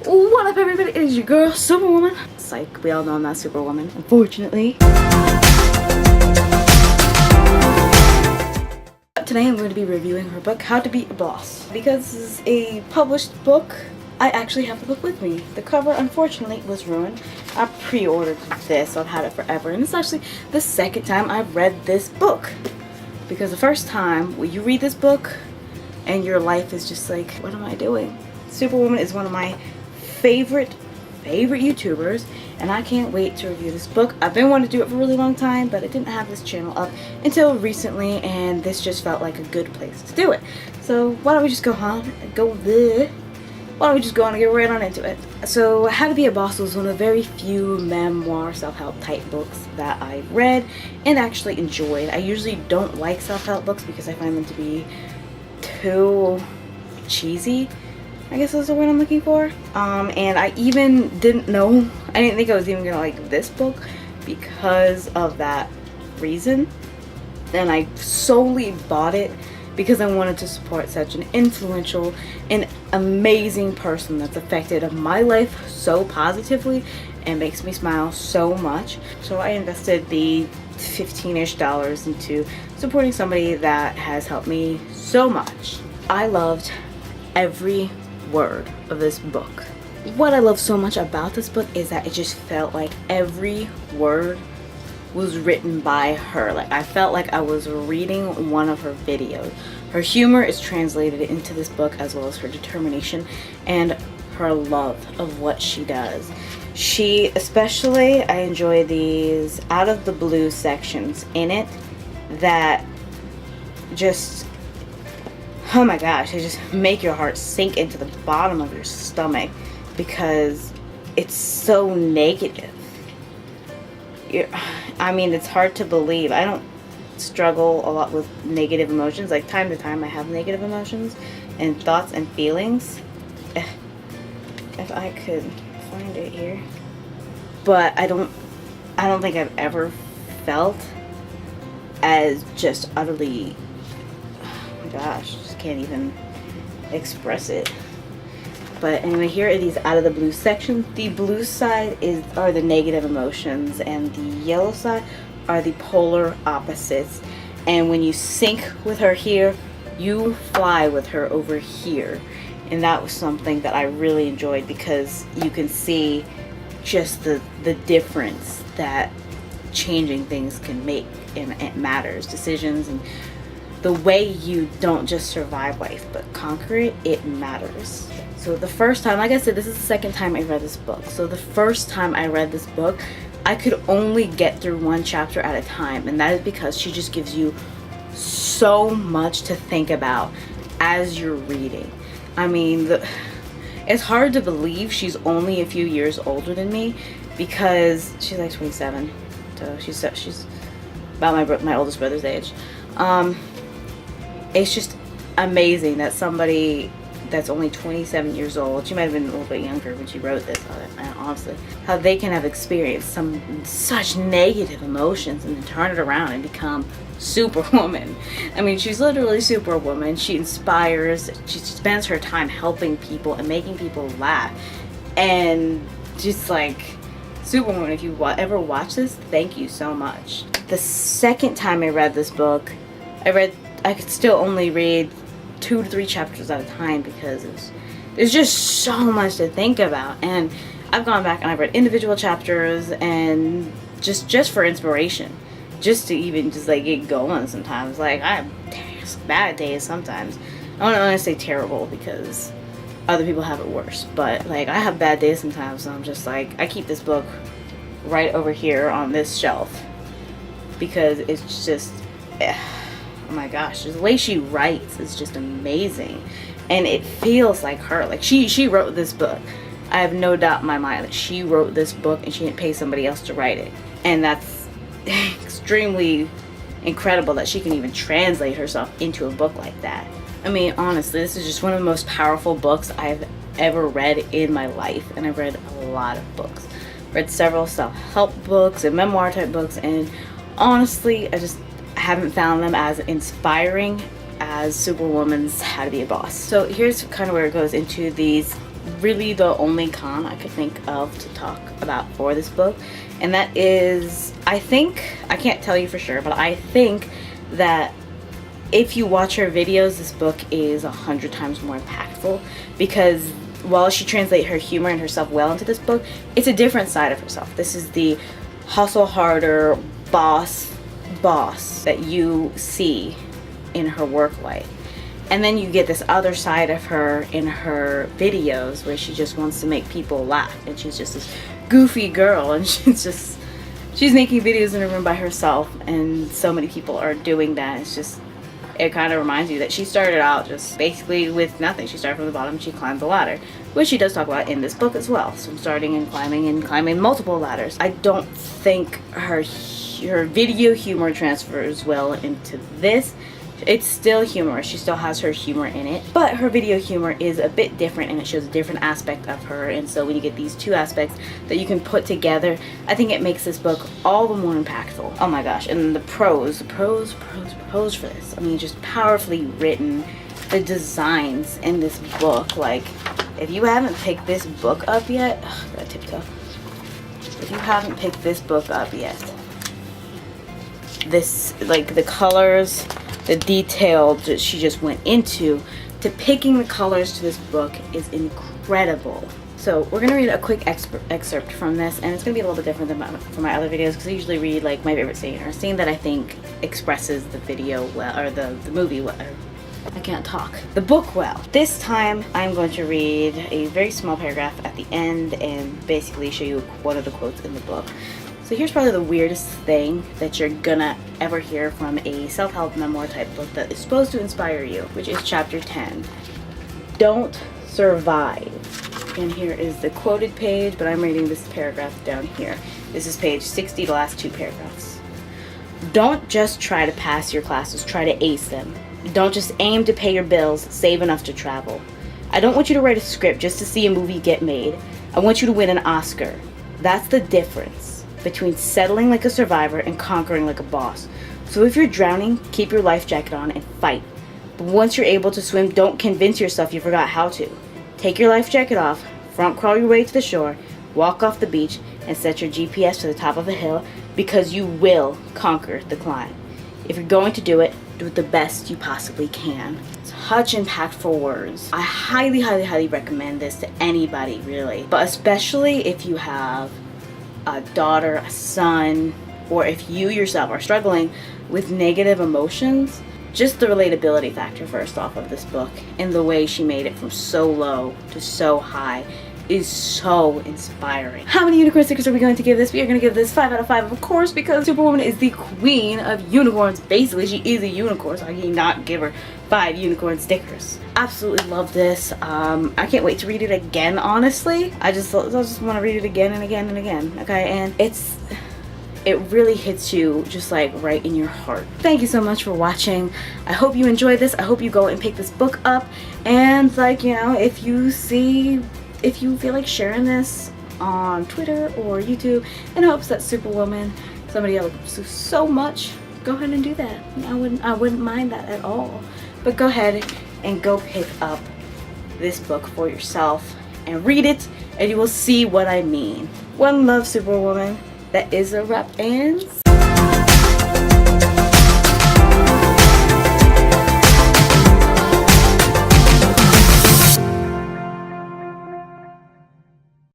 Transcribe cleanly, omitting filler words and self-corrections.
What up, everybody? It is your girl, Superwoman. Psych, we all know I'm not Superwoman, unfortunately. Today I'm going to be reviewing her book, How to Be a Boss. Because this is a published book, I actually have the book with me. The cover, unfortunately, was ruined. I pre-ordered this, so I've had it forever. And it's actually the second time I've read this book. Because the first time, when you read this book, and your life is just like, what am I doing? Superwoman is one of my favorite YouTubers, and I can't wait to review this book. I've been wanting to do it for a really long time, but I didn't have this channel up until recently, and this just felt like a good place to do it. So why don't we just go on and get right on into it. So How to Be a Boss was one of the very few memoir self-help type books that I read and actually enjoyed. I usually don't like self-help books because I find them to be too cheesy, I guess that's the word I'm looking for. And I even didn't think I was even gonna like this book because of that reason. And I solely bought it because I wanted to support such an influential and amazing person that's affected my life so positively and makes me smile so much. So I invested the $15-ish into supporting somebody that has helped me so much. I loved every word of this book. What I love so much about this book is that it just felt like every word was written by her. Like, I felt like I was reading one of her videos. Her humor is translated into this book, as well as her determination and her love of what she does. I enjoy these out of the blue sections in it that just, oh my gosh, they just make your heart sink into the bottom of your stomach because it's so negative. I mean, it's hard to believe. I don't struggle a lot with negative emotions. Like, time to time I have negative emotions and thoughts and feelings. If I could find it here. But I don't think I've ever felt as just utterly, oh my gosh, just can't even express it. But anyway, here are these out of the blue sections. The blue side are the negative emotions, and the yellow side are the polar opposites. And when you sync with her here, you fly with her over here. And that was something that I really enjoyed because you can see just the difference that changing things can make, and it matters. Decisions and the way you don't just survive life but conquer it, it matters. So the first time, like I said, this is the second time I read this book. So the first time I read this book, I could only get through one chapter at a time, and that is because she just gives you so much to think about as you're reading. I mean, it's hard to believe she's only a few years older than me because she's like 27, so she's about my oldest brother's age. It's just amazing that somebody that's only 27 years old, she might have been a little bit younger when she wrote this, honestly, how they can have experienced such negative emotions and then turn it around and become Superwoman. I mean, she's literally Superwoman. She inspires, she spends her time helping people and making people laugh. And just like, Superwoman, if you ever watch this, thank you so much. The second time I read this book, I could still only read 2 to 3 chapters at a time because there's just so much to think about. And I've gone back and I've read individual chapters and just for inspiration, just to even just like get going sometimes. Like, I have bad days sometimes. I don't want to say terrible because other people have it worse, but like, I have bad days sometimes, so I'm just like, I keep this book right over here on this shelf because it's just, oh my gosh, the way she writes is just amazing, and it feels like her. Like, she wrote this book. I have no doubt in my mind that she wrote this book and she didn't pay somebody else to write it, and that's extremely incredible that she can even translate herself into a book like that. I mean, honestly, this is just one of the most powerful books I've ever read in my life, and I've read a lot of books. Read several self-help books and memoir type books, and honestly, I haven't found them as inspiring as Superwoman's How to Be a Boss. So here's kind of where it goes into these really the only con I could think of to talk about for this book, and that is, I can't tell you for sure, but I think that if you watch her videos, this book is 100 times more impactful, because while she translates her humor and herself well into this book, it's a different side of herself. This is the hustle harder boss that you see in her work life. And then you get this other side of her in her videos where she just wants to make people laugh, and she's just this goofy girl, and she's making videos in a room by herself, and so many people are doing that. It's just, it kind of reminds you that she started out just basically with nothing. She started from the bottom, she climbed the ladder, which she does talk about in this book as well. So starting and climbing multiple ladders. I don't think her video humor transfers well into this. It's still humorous, she still has her humor in it, but her video humor is a bit different, and it shows a different aspect of her. And so when you get these two aspects that you can put together, I think it makes this book all the more impactful. Oh my gosh, and the prose for this, I mean, just powerfully written. The designs in this book, like, if you haven't picked this book up yet, gotta tiptoe. If you haven't picked this book up yet, this, like, the colors, the detail that she just went into to picking the colors to this book is incredible. So we're gonna read a quick excerpt from this, and it's gonna be a little bit different than from my other videos, because I usually read like my favorite scene, or a scene that I think expresses the video well, or the movie well. I can't talk. The book well. This time I'm going to read a very small paragraph at the end and basically show you one of the quotes in the book. So here's probably the weirdest thing that you're gonna ever hear from a self-help memoir type book that is supposed to inspire you, which is chapter 10. Don't survive. And here is the quoted page, but I'm reading this paragraph down here. This is page 60, the last two paragraphs. Don't just try to pass your classes, try to ace them. Don't just aim to pay your bills, save enough to travel. I don't want you to write a script just to see a movie get made. I want you to win an Oscar. That's the difference between settling like a survivor and conquering like a boss. So if you're drowning, keep your life jacket on and fight. But once you're able to swim, don't convince yourself you forgot how to. Take your life jacket off, front crawl your way to the shore, walk off the beach, and set your GPS to the top of a hill, because you will conquer the climb. If you're going to do it the best you possibly can. Such impactful words. I highly recommend this to anybody, really. But especially if you have a daughter, a son, or if you yourself are struggling with negative emotions. Just the relatability factor, first off, of this book, and the way she made it from so low to so high is so inspiring. How many unicorn stickers are we going to give this? We are going to give this 5 out of 5, of course, because Superwoman is the queen of unicorns. Basically, she is a unicorn, so I cannot give her 5 unicorn stickers. Absolutely love this. I can't wait to read it again, honestly. I just want to read it again and again and again, okay? And it really hits you just like right in your heart. Thank you so much for watching. I hope you enjoyed this. I hope you go and pick this book up, and, like, you know, if you feel like sharing this on Twitter or YouTube in hopes that Superwoman, somebody else so much, go ahead and do that. I wouldn't mind that at all. But go ahead and go pick up this book for yourself and read it, and you will see what I mean. One love, Superwoman. That is a wrap, and